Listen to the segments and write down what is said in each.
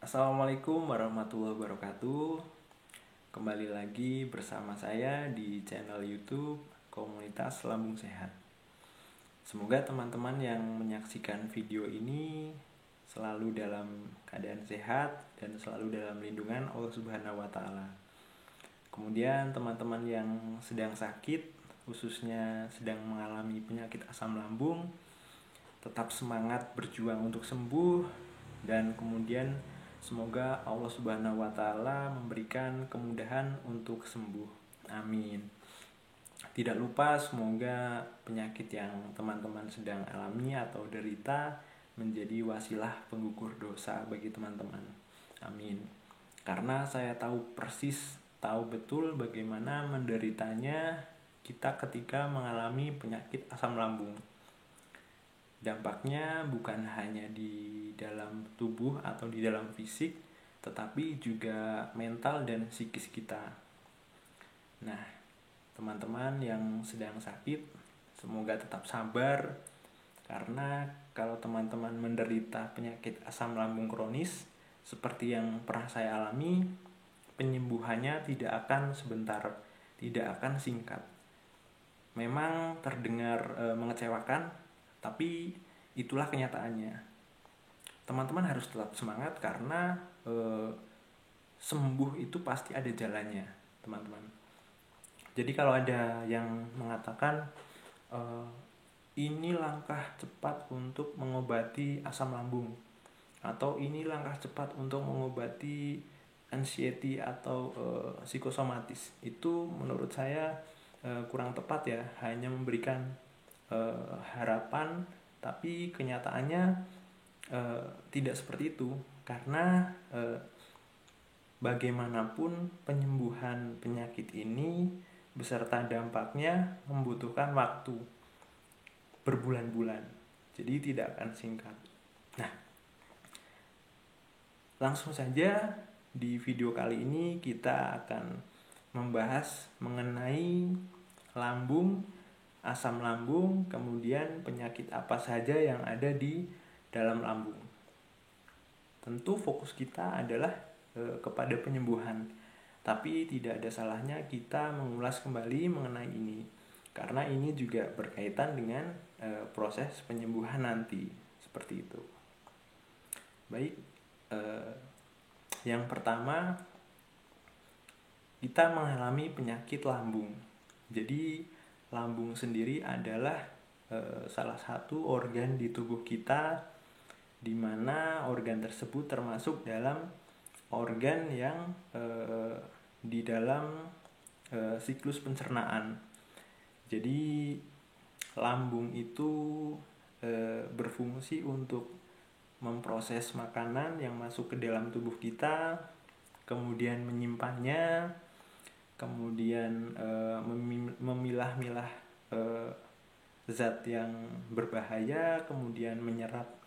Assalamualaikum warahmatullahi wabarakatuh. Kembali lagi bersama saya di channel YouTube Komunitas Lambung Sehat. Semoga teman-teman yang menyaksikan video ini selalu dalam keadaan sehat dan selalu dalam lindungan Allah Subhanahu wa taala. Kemudian teman-teman yang sedang sakit, khususnya sedang mengalami penyakit asam lambung, tetap semangat berjuang untuk sembuh, dan kemudian semoga Allah Subhanahu wa taala memberikan kemudahan untuk sembuh. Amin. Tidak lupa semoga penyakit yang teman-teman sedang alami atau derita menjadi wasilah penggugur dosa bagi teman-teman. Amin. Karena saya tahu betul bagaimana menderitanya kita ketika mengalami penyakit asam lambung. Dampaknya bukan hanya di dalam tubuh atau di dalam fisik, tetapi juga mental dan psikis kita. Nah, teman-teman yang sedang sakit, semoga tetap sabar, karena kalau teman-teman menderita penyakit asam lambung kronis seperti yang pernah saya alami, penyembuhannya tidak akan sebentar, tidak akan singkat. Memang terdengar mengecewakan, tapi itulah kenyataannya. Teman-teman harus tetap semangat karena sembuh itu pasti ada jalannya, teman-teman. Jadi kalau ada yang mengatakan ini langkah cepat untuk mengobati asam lambung, atau ini langkah cepat untuk mengobati anxiety atau psikosomatis, itu menurut saya kurang tepat ya, hanya memberikan harapan, tapi kenyataannya tidak seperti itu. Karena bagaimanapun penyembuhan penyakit ini beserta dampaknya membutuhkan waktu berbulan-bulan, jadi tidak akan singkat. Nah, langsung saja di video kali ini kita akan membahas mengenai lambung, asam lambung, kemudian penyakit apa saja yang ada di dalam lambung. Tentu fokus kita adalah kepada penyembuhan, tapi tidak ada salahnya kita mengulas kembali mengenai ini, karena ini juga berkaitan dengan proses penyembuhan nanti, seperti itu. Baik, yang pertama, kita mengalami penyakit lambung. Jadi lambung sendiri adalah salah satu organ di tubuh kita, di mana organ tersebut termasuk dalam organ yang di dalam siklus pencernaan. Jadi lambung itu berfungsi untuk memproses makanan yang masuk ke dalam tubuh kita, kemudian menyimpannya, kemudian memilah-milah zat yang berbahaya, kemudian menyerap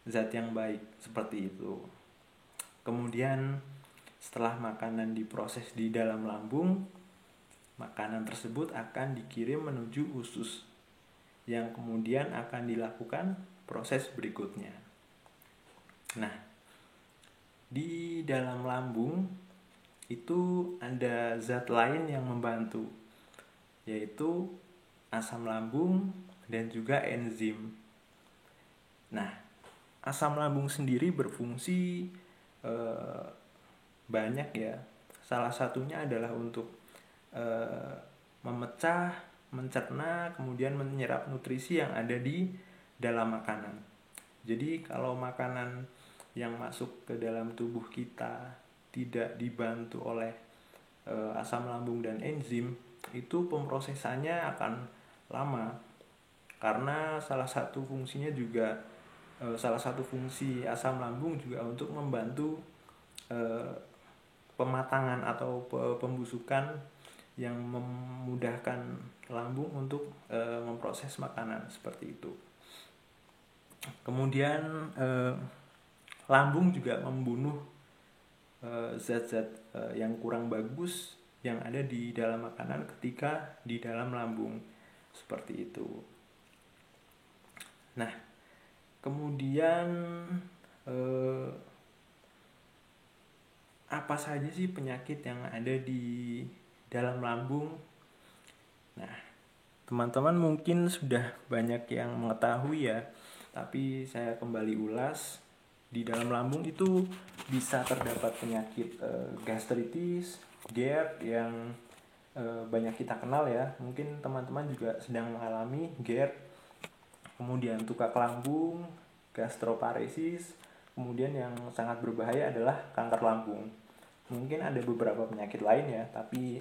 zat yang baik, seperti itu. Kemudian setelah makanan diproses di dalam lambung, makanan tersebut akan dikirim menuju usus, yang kemudian akan dilakukan proses berikutnya. Nah, di dalam lambung itu ada zat lain yang membantu, yaitu asam lambung dan juga enzim. Nah, asam lambung sendiri berfungsi banyak ya. Salah satunya adalah untuk memecah, mencerna, kemudian menyerap nutrisi yang ada di dalam makanan. Jadi kalau makanan yang masuk ke dalam tubuh kita tidak dibantu oleh asam lambung dan enzim, itu pemrosesannya akan lama. Karena salah satu fungsi asam lambung juga untuk membantu pematangan atau pembusukan, yang memudahkan lambung untuk memproses makanan, seperti itu. Kemudian lambung juga membunuh zat-zat yang kurang bagus yang ada di dalam makanan ketika di dalam lambung, seperti itu. Nah, kemudian apa saja sih penyakit yang ada di dalam lambung? Nah, teman-teman mungkin sudah banyak yang mengetahui ya, tapi saya kembali ulas. Di dalam lambung itu bisa terdapat penyakit gastritis, GERD yang banyak kita kenal ya. Mungkin teman-teman juga sedang mengalami GERD, kemudian tukak lambung, gastroparesis, kemudian yang sangat berbahaya adalah kanker lambung. Mungkin ada beberapa penyakit lain ya, tapi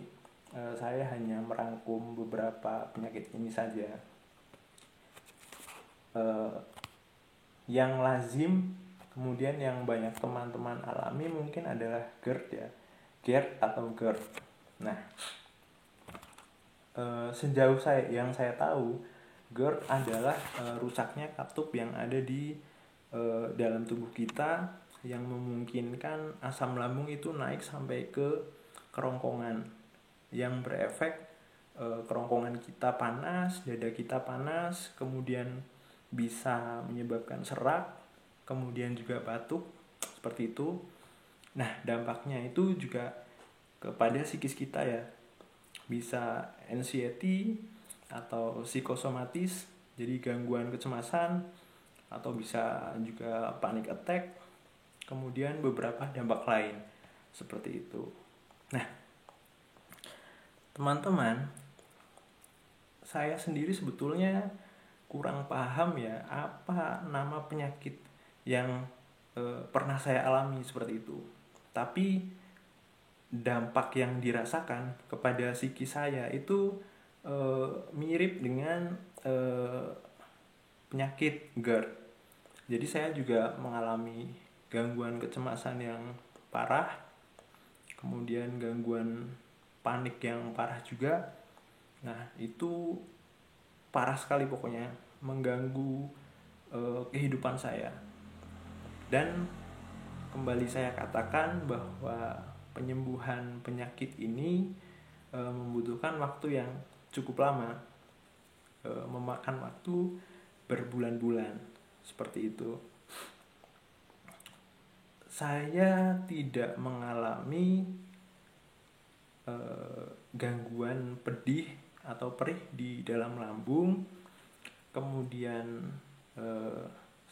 saya hanya merangkum beberapa penyakit ini saja. Yang lazim, kemudian yang banyak teman-teman alami mungkin adalah GERD ya, GERD atau GERD. Nah, sejauh yang saya tahu, GERD adalah rusaknya katup yang ada di dalam tubuh kita yang memungkinkan asam lambung itu naik sampai ke kerongkongan, yang berefek kerongkongan kita panas, dada kita panas, kemudian bisa menyebabkan serak, kemudian juga batuk, seperti itu. Nah, dampaknya itu juga kepada psikis kita ya, bisa anxiety atau psikosomatis, jadi gangguan kecemasan, atau bisa juga panic attack, kemudian beberapa dampak lain seperti itu. Nah, teman-teman, saya sendiri sebetulnya kurang paham ya apa nama penyakit yang pernah saya alami seperti itu. Tapi dampak yang dirasakan kepada psikis saya itu mirip dengan penyakit GERD. Jadi saya juga mengalami gangguan kecemasan yang parah, kemudian gangguan panik yang parah juga. Nah, itu parah sekali pokoknya, mengganggu kehidupan saya. Dan kembali saya katakan bahwa penyembuhan penyakit ini membutuhkan waktu yang cukup lama, memakan waktu berbulan-bulan, seperti itu. Saya tidak mengalami gangguan pedih atau perih di dalam lambung, kemudian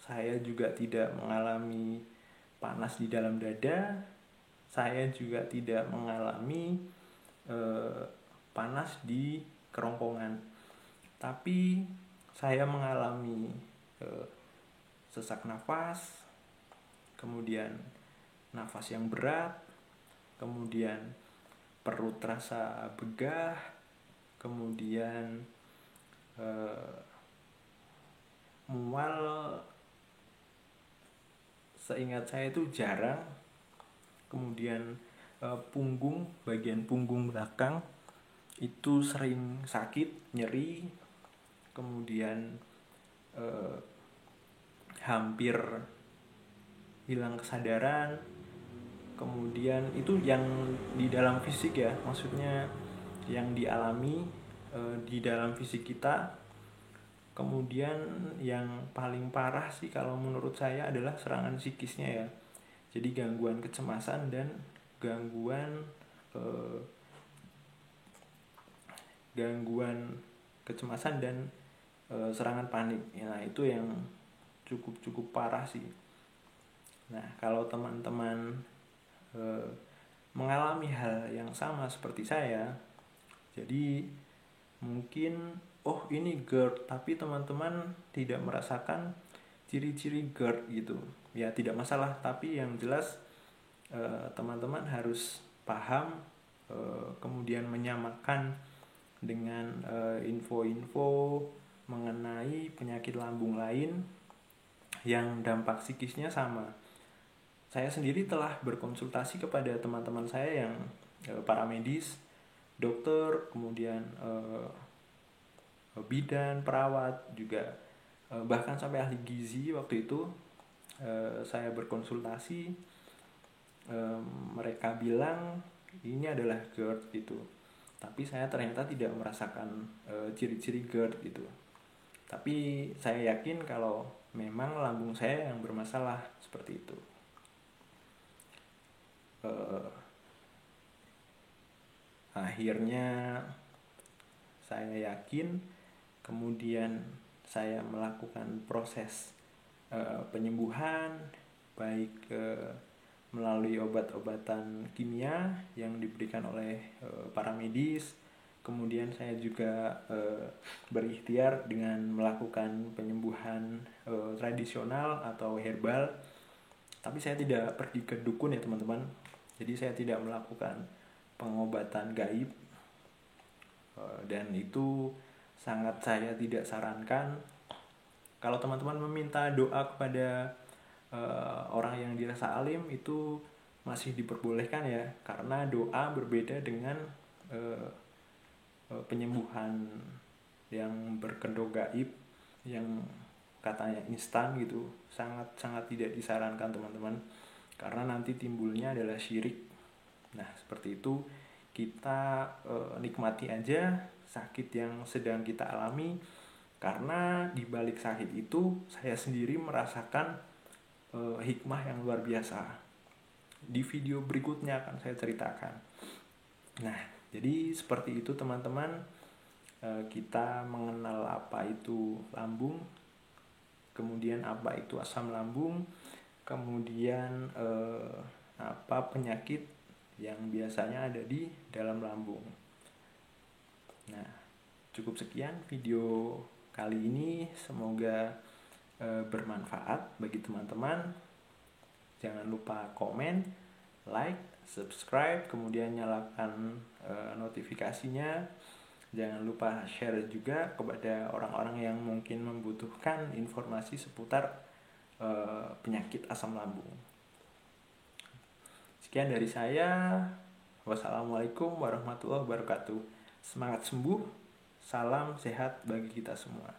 saya juga tidak mengalami panas di dalam dada, saya juga tidak mengalami panas di kerongkongan, tapi saya mengalami sesak nafas, kemudian nafas yang berat, kemudian perut terasa begah, kemudian mual. Seingat saya itu jarang. Kemudian bagian punggung belakang itu sering sakit, nyeri, kemudian hampir hilang kesadaran. Kemudian itu yang di dalam fisik ya, maksudnya yang dialami di dalam fisik kita. Kemudian yang paling parah sih kalau menurut saya adalah serangan psikisnya ya. Jadi gangguan kecemasan dan gangguan kecemasan dan serangan panik. Nah, itu yang cukup parah sih. Nah, kalau teman-teman mengalami hal yang sama seperti saya, jadi mungkin ini GERD, tapi teman-teman tidak merasakan ciri-ciri GERD gitu ya, tidak masalah. Tapi yang jelas teman-teman harus paham, kemudian menyamakan dengan info-info mengenai penyakit lambung lain yang dampak psikisnya sama. Saya sendiri telah berkonsultasi kepada teman-teman saya yang para medis, dokter, kemudian bidan, perawat juga, bahkan sampai ahli gizi. Waktu itu saya berkonsultasi, mereka bilang ini adalah GERD gitu, tapi saya ternyata tidak merasakan ciri-ciri GERD gitu. Tapi saya yakin kalau memang lambung saya yang bermasalah, seperti itu. eh, akhirnya saya yakin, kemudian saya melakukan proses penyembuhan baik melalui obat-obatan kimia yang diberikan oleh para medis. Kemudian saya juga berikhtiar dengan melakukan penyembuhan tradisional atau herbal. Tapi saya tidak pergi ke dukun ya teman-teman. Jadi saya tidak melakukan pengobatan gaib, dan itu sangat saya tidak sarankan. Kalau teman-teman meminta doa kepada orang yang dirasa alim, itu masih diperbolehkan ya, karena doa berbeda dengan penyembuhan yang berkedok gaib yang katanya instan gitu. Sangat tidak disarankan teman-teman, karena nanti timbulnya adalah syirik. Nah seperti itu, kita nikmati aja sakit yang sedang kita alami, karena di balik sakit itu saya sendiri merasakan hikmah yang luar biasa. Di video berikutnya akan saya ceritakan. Nah jadi seperti itu teman-teman, kita mengenal apa itu lambung, kemudian apa itu asam lambung, kemudian apa penyakit yang biasanya ada di dalam lambung. Nah, cukup sekian video kali ini, semoga bermanfaat bagi teman-teman. Jangan lupa komen, like, subscribe, kemudian nyalakan notifikasinya. Jangan lupa share juga kepada orang-orang yang mungkin membutuhkan informasi seputar penyakit asam lambung. Sekian dari saya. Wassalamualaikum warahmatullahi wabarakatuh. Semangat sembuh, salam sehat bagi kita semua.